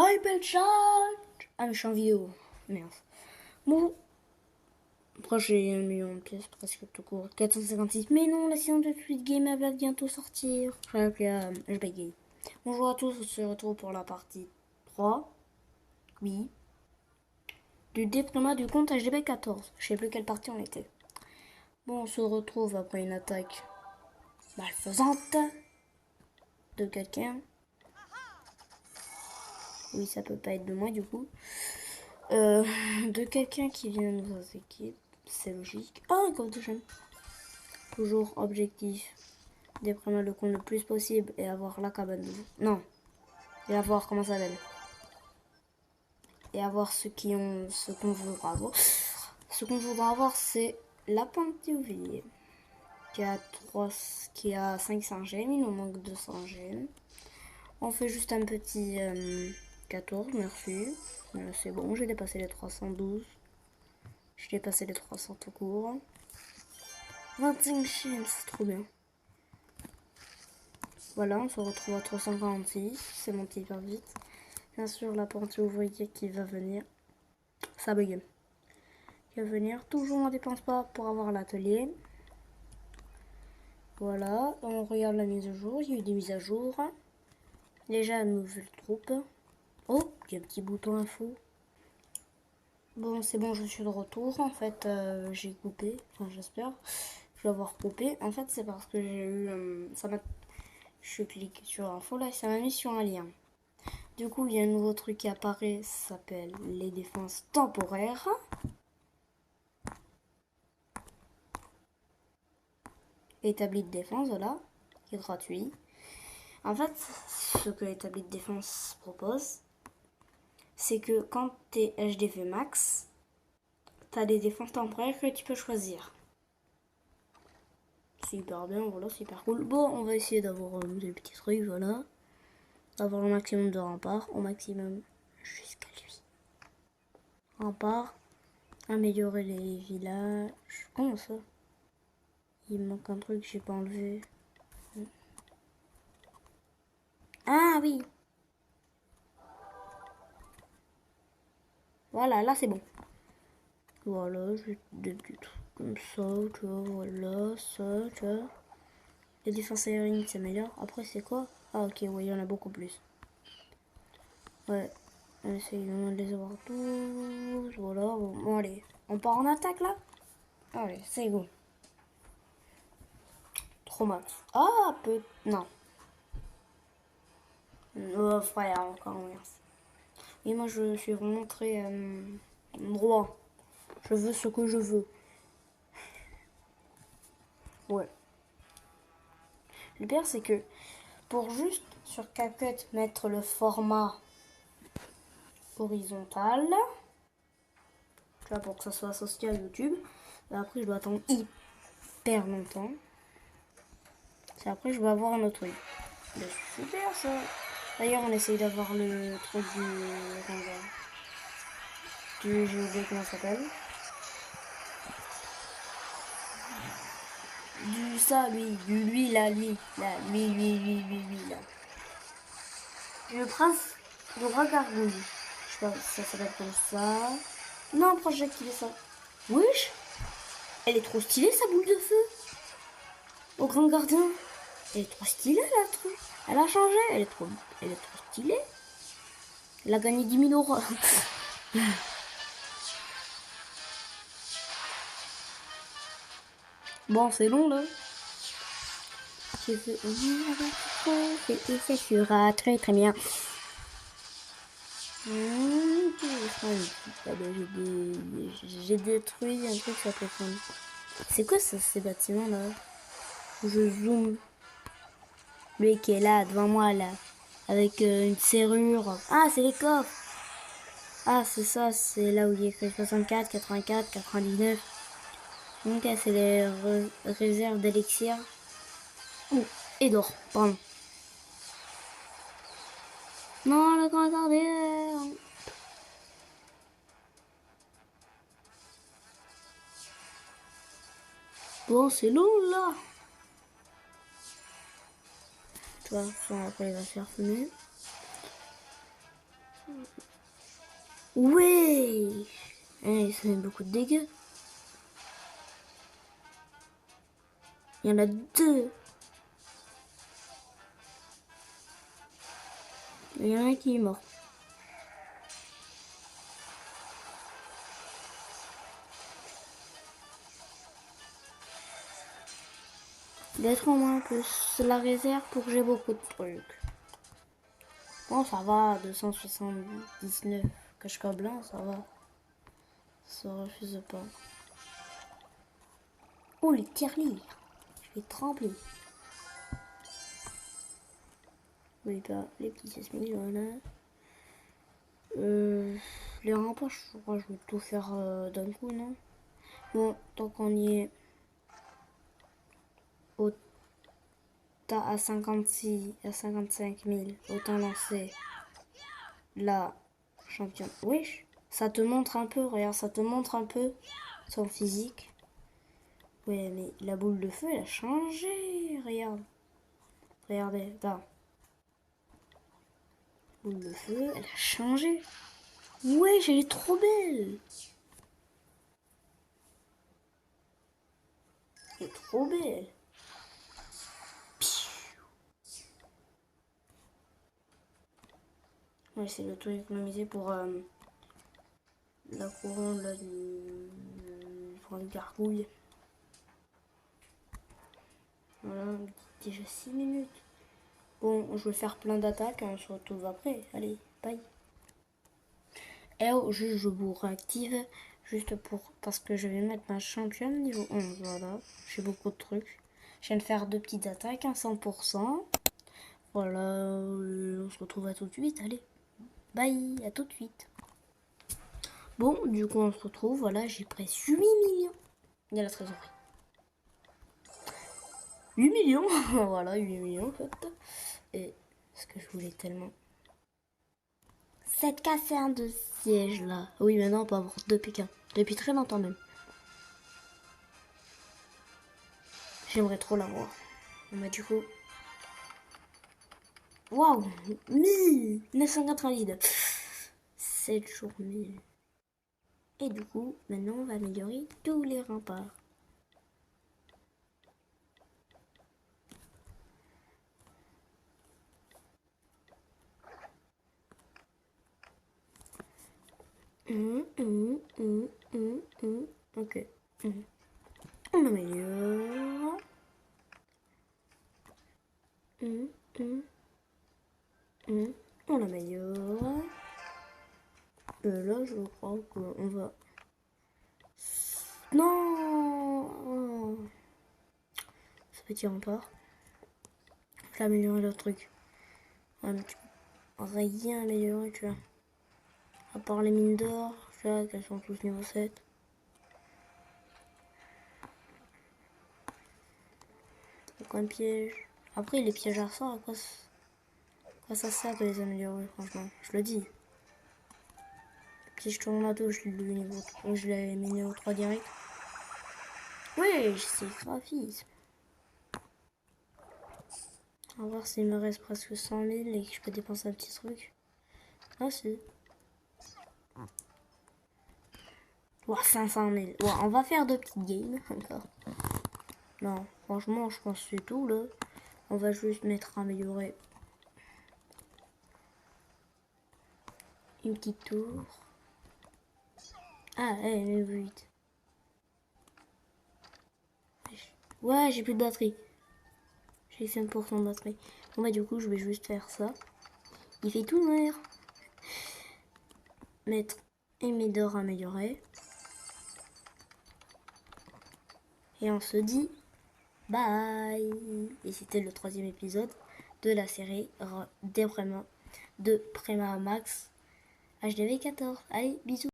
Hi, belle chat. Ah, mais je suis en vidéo. Merde. Bon. Après, j'ai 1 million de pièces presque tout court. 456. Mais non, la saison de Squid Game elle va bientôt sortir. Je bégaye. Bonjour à tous, on se retrouve pour la partie 3. Oui. Du déploiement du compte HDB 14. Je sais plus quelle partie on était. Bon, on se retrouve après une attaque malfaisante de quelqu'un. Oui, ça peut pas être de moi du coup. De quelqu'un qui vient de nos équipes. C'est logique. Ah, encore de jeunes. Toujours objectif. Déprimer le compte le plus possible et avoir la cabane de... Non. Et avoir, comment ça s'appelle? Et avoir ce qu'on voudra avoir. Ce qu'on voudra avoir, c'est la Panthéouvrier. Qui a 500 gemmes. Il nous manque 200 gemmes. On fait juste un petit 14, merci. C'est bon, j'ai dépassé les 312. J'ai dépassé les 300 tout court. 25 gemmes, c'est trop bien. Voilà, on se retrouve à 346. C'est monté hyper vite. Bien sûr, la pente ouvrière qui va venir. Ça bug. Qui va venir. Toujours, on ne dépense pas pour avoir l'atelier. Voilà, on regarde la mise à jour. Il y a eu des mises à jour. Déjà, une nouvelle troupe. Oh, il y a un petit bouton info. Bon, c'est bon, je suis de retour. En fait, j'ai coupé. Enfin, j'espère. Je vais avoir coupé. En fait, c'est parce que j'ai eu... je clique sur info là, ça m'a mis sur un lien. Du coup, il y a un nouveau truc qui apparaît, ça s'appelle les défenses temporaires. Établi de défense, voilà, qui est gratuit. En fait, ce que l'établi de défense propose, c'est que quand t'es HDV max, t'as des défenses temporaires que tu peux choisir. Super bien, voilà, super cool. Bon, on va essayer d'avoir des petits trucs, voilà. D'avoir le maximum de remparts, au maximum jusqu'à lui. Remparts, améliorer les villages. Comment ça? Il me manque un truc que j'ai pas enlevé. Ah oui. Voilà, là c'est bon. Voilà, j'ai des petits trucs comme ça, tu vois, voilà, ça, tu vois. Les défenses aériennes, c'est meilleur. Après, c'est quoi? Ah ok, ouais, il y en a beaucoup plus. Ouais, essayons de les avoir tous. Voilà, bon, allez. On part en attaque là? Allez, c'est go. Trop max. Ah, peu... Non. Oh, frère, encore merci. Et moi, je suis vraiment très droit. Je veux ce que je veux. Ouais. Le pire, c'est que pour juste sur CapCut mettre le format horizontal, tu vois, pour que ça soit associé à YouTube, et après, je dois attendre hyper longtemps. Et après, je vais avoir un autre truc. C'est super ça. D'ailleurs, on essaye d'avoir le truc du GOB, comment ça s'appelle? Du ça, lui, là, lui, là. Le prince de Ragargouille. Je sais pas si ça s'appelle comme ça. Non, projectile ça. Wesh, elle est trop stylée sa boule de feu. Au grand gardien. Elle est trop stylée la truc. Elle a changé, elle est trop stylée. Elle a gagné 10 000 euros. Bon, c'est long là. Je veux et ça sera très très bien. J'ai détruit un truc ça peut prendre. C'est quoi ça, ces bâtiments là? Je zoome. Lui qui est là devant moi là. Avec une serrure. Ah, c'est les coffres. Ah, c'est ça, c'est là où il y a écrit 64, 84, 99. Donc, c'est les réserves d'élixir. Oh, et d'or, pardon. Non, le grand jardin. Bon, c'est long là. Tu vois, après il va se faire fumer. Ouais. Eh, ça fait beaucoup de dégâts. Il y en a 2. Il y en a un qui est mort. D'être en moins plus la réserve pour que j'ai beaucoup de trucs. Bon, ça va, 279 cache-cas blanc, ça va. Ça refuse pas. Oh, les tirelires. Je vais trembler. Oui, pas les petits 16 000, voilà. Les remparts, je crois que je vais tout faire d'un coup, non? Bon, tant qu'on y est à 56, à 55 000, autant lancer la championne. Wesh, ça te montre un peu, regarde, ça te montre un peu son physique. Ouais, mais la boule de feu, elle a changé, regarde. Regardez, là. Boule de feu, elle a changé. Wesh, elle est trop belle. Elle est trop belle. On va essayer de tout économiser pour la couronne là, pour une gargouille. Voilà, déjà 6 minutes. Bon, je vais faire plein d'attaques, hein, on se retrouve après. Allez, bye. Et oh, juste je vous réactive, juste parce que je vais mettre ma championne niveau 11, voilà. J'ai beaucoup de trucs. Je viens de faire 2 petites attaques, à 100%. Voilà, on se retrouve à tout de suite, allez. Bye, à tout de suite. Bon, du coup, on se retrouve, voilà, j'ai presque 8 millions. Il y a la trésorerie. 8 millions, voilà, 8 millions en fait. Et ce que je voulais tellement. Cette caserne de siège là. Oui, maintenant on peut avoir depuis quand? Depuis très longtemps même. J'aimerais trop l'avoir. Bon, bah, du coup. Waouh! 1999. 7 jours 1000. Et du coup, maintenant on va améliorer tous les remparts. Ok. On améliore. On améliore. Là, je crois qu'on va... Non! Ce petit rempart. Je vais améliorer le truc. Ouais, mais tu peux rien améliorer, tu vois. À part les mines d'or, tu vois, qu'elles sont tous niveau 7. Donc un piège. Après, les pièges à sort, à quoi ça sert de les améliorer, franchement? Je le dis. Le piège tornado, je l'ai mis niveau 3 direct. Ouais, c'est graphisme. On va voir s'il me reste presque 100 000 et que je peux dépenser un petit truc. Ah, si. Ouah, 500 000. Ouais, on va faire 2 petites games encore. Non, franchement, je pense que c'est tout là. On va juste mettre améliorer. Une petite tour. Ah, elle est 8. Ouais, j'ai plus de batterie. J'ai 5% de batterie. Bon bah du coup, je vais juste faire ça. Il fait tout noir. Mettre émet d'or amélioré. Et on se dit bye. Et c'était le 3e épisode de la série des vraiment de Prima Max HDV 14. Allez, bisous.